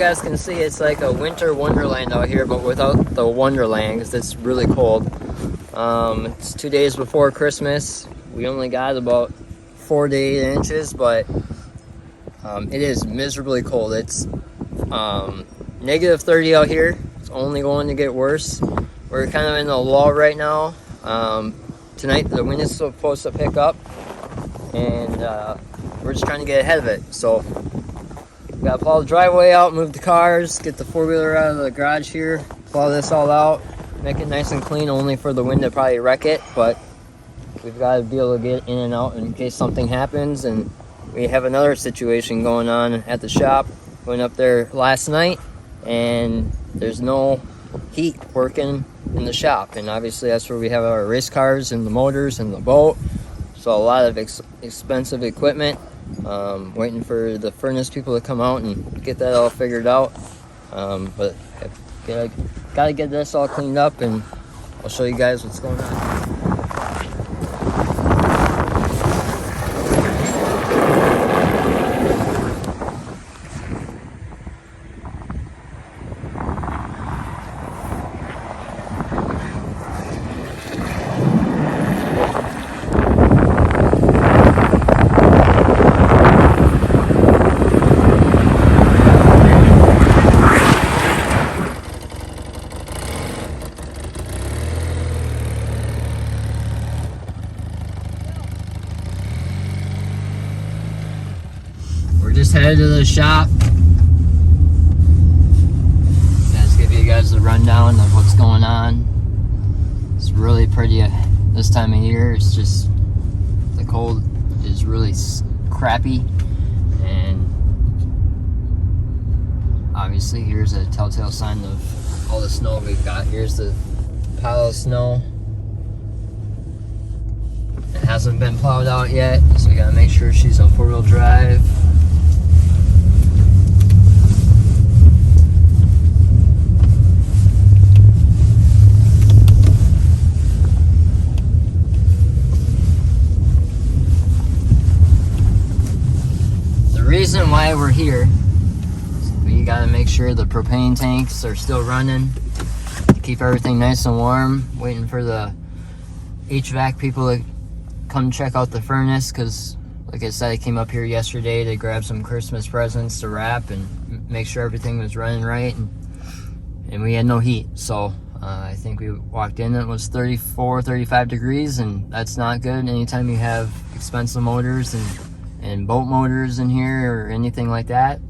guys can see, it's like a winter wonderland out here, but without the wonderland, because it's really cold. It's 2 days before Christmas. We only got about 4 to 8 inches, but it is miserably cold. It's negative 30 out here. It's only going to get worse. We're kind of in a lull right now. Tonight the wind is supposed to pick up, and we're just trying to get ahead of it. So we gotta plow the driveway out, move the cars, get the four-wheeler out of the garage here, plow this all out, make it nice and clean, only for the wind to probably wreck it, but we've got to be able to get in and out in case something happens. And we have another situation going on at the shop. Went up there last night, and there's no heat working in the shop, and obviously that's where we have our race cars and the motors and the boat. So a lot of expensive equipment. Waiting for the furnace people to come out and get that all figured out. But gotta get this all cleaned up, and I'll show you guys what's going on. Just headed to the shop. Just give you guys a rundown of what's going on. It's really pretty this time of year. It's just the cold is really crappy, and obviously here's a telltale sign of all the snow we've got. Here's the pile of snow. It hasn't been plowed out yet, so we gotta make sure she's on four-wheel drive. The reason why we're here, we gotta make sure the propane tanks are still running to keep everything nice and warm. Waiting for the HVAC people to come check out the furnace, because like I said, I came up here yesterday to grab some Christmas presents to wrap and make sure everything was running right, and we had no heat. So I think we walked in, it was 34, 35 degrees, and that's not good anytime you have expensive motors and boat motors in here or anything like that.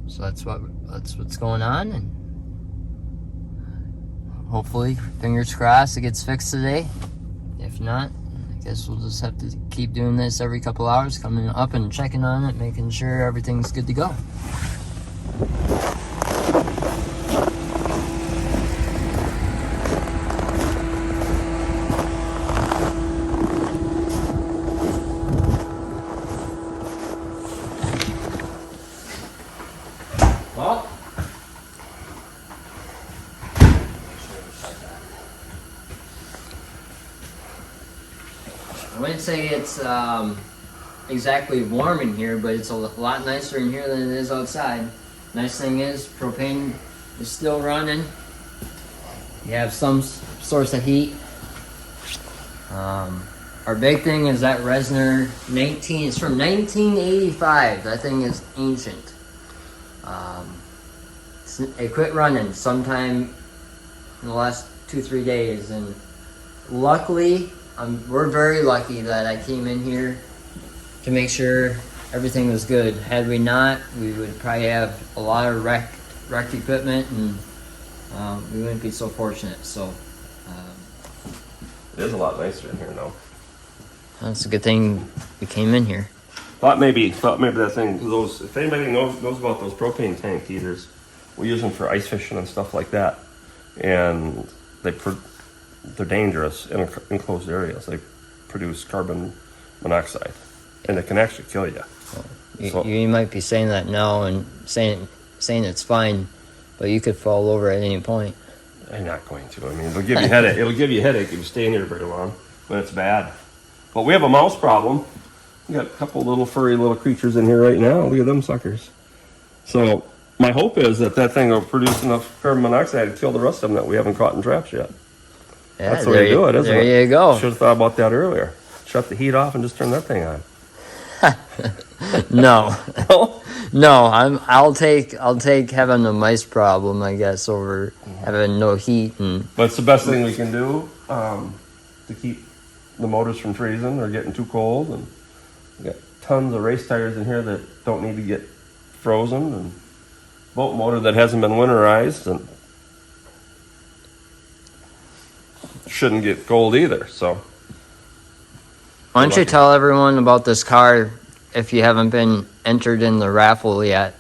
So that's what's going on, and hopefully, fingers crossed, it gets fixed today. If not, I guess we'll just have to keep doing this every couple hours, coming up and checking on it, making sure everything's good to go. Well, I wouldn't say it's exactly warm in here, but it's a lot nicer in here than it is outside. Nice thing is, propane is still running. You have some source of heat. Our big thing is that Resner 19. It's from 1985. That thing is ancient. It quit running sometime in the last 2-3 days, and luckily, we're very lucky that I came in here to make sure everything was good. Had we not, we would probably have a lot of wrecked equipment, and we wouldn't be so fortunate. So it is a lot nicer in here now. That's a good thing we came in here. Thought maybe that thing. If anybody knows about those propane tank heaters, we use them for ice fishing and stuff like that, and they're dangerous in enclosed areas. They produce carbon monoxide, and it can actually kill you. You might be saying that now and saying it's fine, but you could fall over at any point. I'm not going to. I mean, it'll give you a headache. It'll give you a headache if you stay in here very long when it's bad. But we have a mouse problem. We got a couple little furry little creatures in here right now. Look at them suckers. So my hope is that thing will produce enough carbon monoxide to kill the rest of them that we haven't caught in traps yet. Yeah, That's the way to do it, isn't it? There you go. Should have thought about that earlier. Shut the heat off and just turn that thing on. No, Oh, no. I'll take having a mice problem, I guess, over having no heat and. but it's the best thing we can do to keep the motors from freezing or getting too cold. And we got tons of race tires in here that don't need to get frozen, and boat motor that hasn't been winterized and shouldn't get cold either. So Why don't you tell everyone about this car if you haven't been entered in the raffle yet?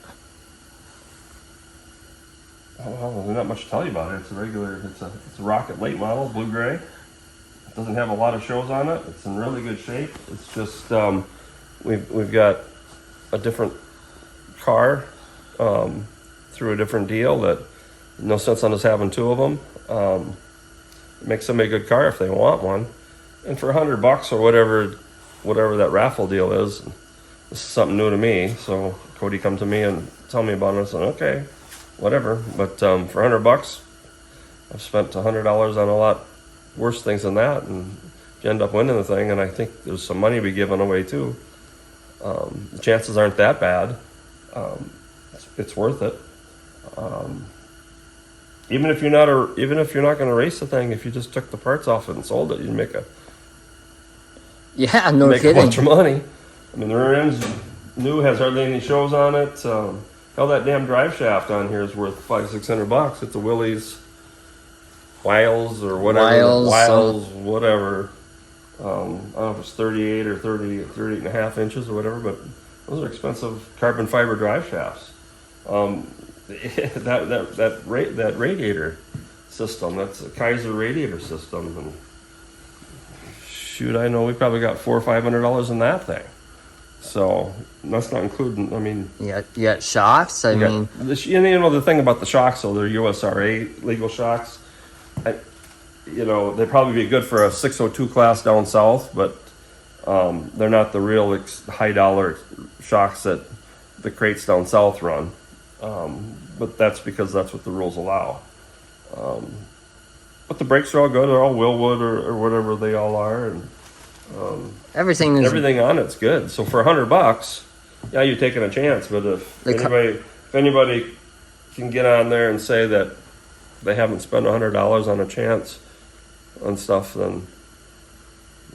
well, there's not much to tell you about it. It's a regular. It's a Rocket late model, blue gray. It doesn't have a lot of shows on it. It's in really good shape. It's just we've got a different car through a different deal that no sense on us having two of them. It makes somebody a good car if they want one, and for $100 or whatever that raffle deal is, this is something new to me. So Cody come to me and tell me about it. I said, okay, whatever. But for $100, I've spent $100 on a lot worse things than that, and you end up winning the thing. And I think there's some money to be given away too. The chances aren't that bad. It's worth it. Even if you're not going to race the thing, if you just took the parts off it and sold it, you'd make a kidding. bunch of money. I mean, the rear end's new, has hardly any shows on it. Hell, that damn drive shaft on here is worth $500-600. It's a Willys Wiles or whatever. Wiles, whatever. I don't know if it's 38 or 38 and a half inches or whatever, but those are expensive carbon fiber drive shafts. That radiator system, that's a Kaiser radiator system, and shoot, I know we probably got $400 or $500 in that thing. So that's not including. I mean, you got shocks. I mean, the thing about the shocks, though, they're USRA legal shocks. They'd probably be good for a 602 class down south, but they're not the real high dollar shocks that the crates down south run. But that's because that's what the rules allow. But the brakes are all good. They're all Willwood or whatever they all are, and everything on it's good. So for $100, yeah, you're taking a chance. But if anybody can get on there and say that they haven't spent $100 on a chance on stuff, then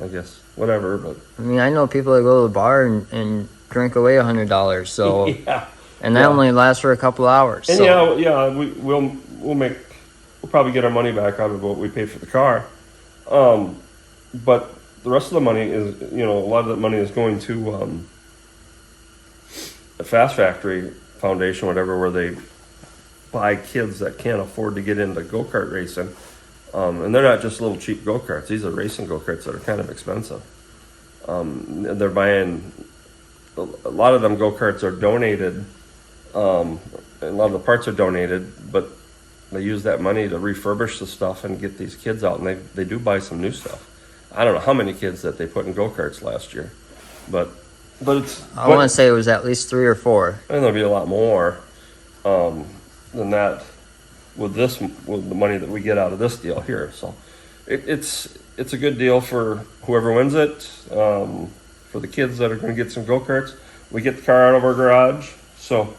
I guess whatever. But I mean, I know people that go to the bar and drink away $100. So yeah. And that only lasts for a couple hours. And so. We'll probably get our money back out of what we paid for the car. But the rest of the money is, a lot of that money is going to the Fast Factory Foundation, whatever, where they buy kids that can't afford to get into go-kart racing. And they're not just little cheap go-karts. These are racing go-karts that are kind of expensive. They're buying, a lot of them go-karts are donated. And a lot of the parts are donated, but they use that money to refurbish the stuff and get these kids out, and they do buy some new stuff. I don't know how many kids that they put in go-karts last year, but I want to say it was at least 3 or 4. And there'll be a lot more than that with the money that we get out of this deal here. So it's a good deal for whoever wins it. For the kids that are going to get some go-karts, we get the car out of our garage. So.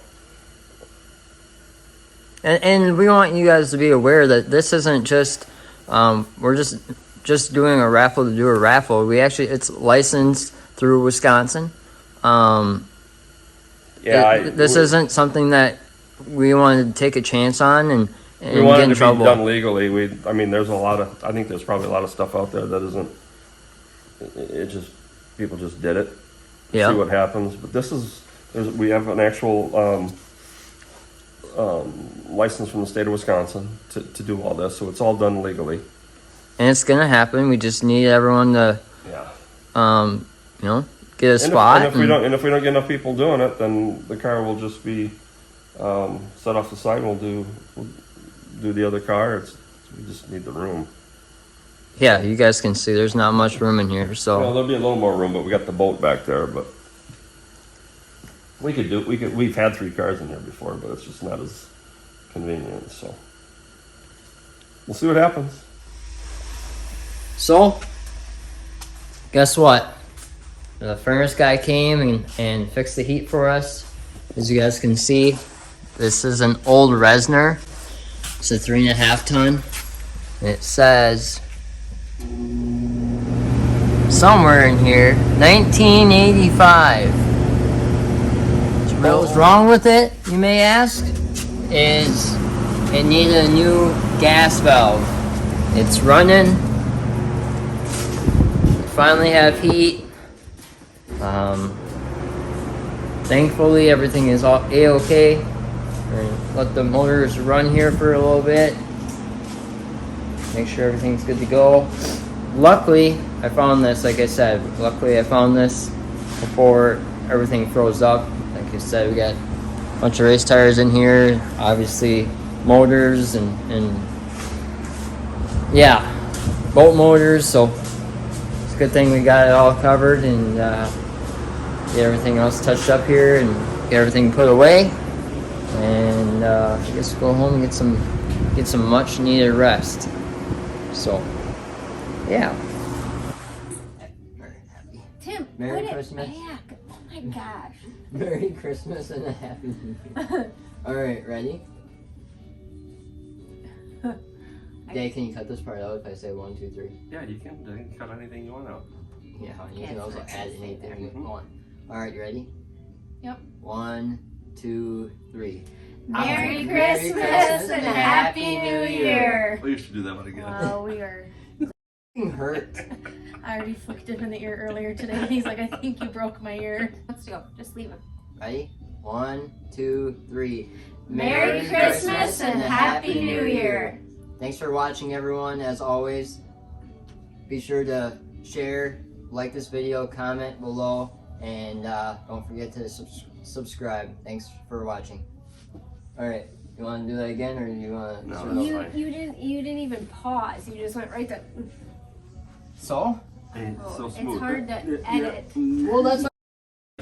And we want you guys to be aware that this isn't just we're just doing a raffle to do a raffle. It's licensed through Wisconsin. This isn't something that we wanted to take a chance on and we wanted get in trouble. Be done legally. I think there's probably a lot of stuff out there that isn't. People just did it. See what happens. But we have an actual. License from the state of Wisconsin to do all this, so it's all done legally. And it's gonna happen. We just need everyone to, get a spot. If we don't get enough people doing it, then the car will just be set off the side. We'll do the other car. We just need the room. Yeah, you guys can see there's not much room in here. So there'll be a little more room, but we got the boat back there. But We've had 3 cars in there before, but it's just not as convenient. So we'll see what happens. So, guess what? The furnace guy came and fixed the heat for us. As you guys can see, this is an old Resner. It's a 3.5 ton. And it says somewhere in here, 1985. What's wrong with it, you may ask, is it needed a new gas valve. It's running. We finally have heat. Thankfully, everything is all A-okay. Let the motors run here for a little bit. Make sure everything's good to go. Luckily, I found this, like I said, I found this before everything froze up. Like I said, we got a bunch of race tires in here, obviously motors and yeah, boat motors. So it's a good thing we got it all covered and get everything else touched up here and get everything put away. And I guess we'll go home and get some much needed rest. So yeah. Tim, Merry put Christmas. it back. Oh my gosh. Merry Christmas and a Happy New Year. Alright, ready? Dave, can you cut this part out if I say 1, 2, 3? Yeah, you can cut anything you want out. Yeah, and you can also add anything you want. Alright, you ready? Yep. 1, 2, 3. Merry Christmas and a Happy New Year. We should do that one again. Wow, we are. Fucking hurt. I already flicked him in the ear earlier today, and he's like, I think you broke my ear. Let's go. Just leave him. Ready? 1, 2, 3. Merry Christmas and Happy New Year. Thanks for watching, everyone. As always, be sure to share, like this video, comment below, and don't forget to subscribe. Thanks for watching. All right, you want to do that again, or do you want to? No, You didn't even pause. You just went right to. So? It's so It's smooth. hard to edit. Well, that's.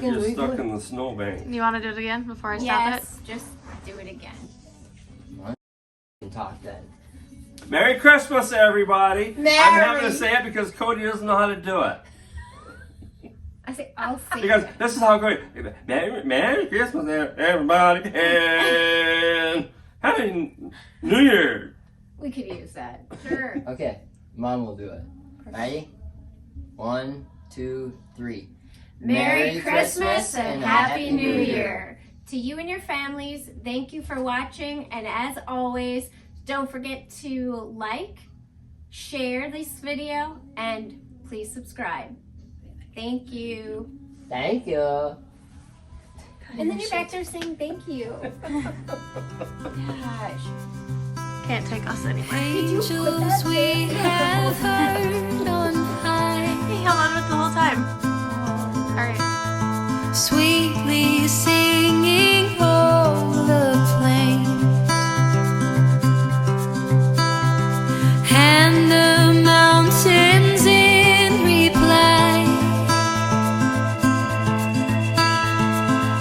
You're stuck in the snowbank. You want to do it again before I stop it? Yes, just do it again. Talk then. Merry Christmas, everybody! Merry. I'm having to say it because Cody doesn't know how to do it. I say, I'll say Because it. this is how Cody. Merry Christmas, everybody, and Happy New Year. We could use that. Sure. Okay, Mom will do it. Ready? 1, 2, 3. Merry Christmas and Happy New Year. To you and your families, thank you for watching. And as always, don't forget to like, share this video, and please subscribe. Thank you. Thank you. And then you're back there saying thank you. Gosh. Can't take us anywhere. Angels we have heard on high. He held on it the whole time. Alright. Sweetly singing o'er the plain, and the mountains in reply,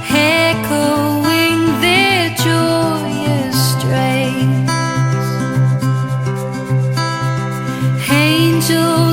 echoing their joyous strains. Angels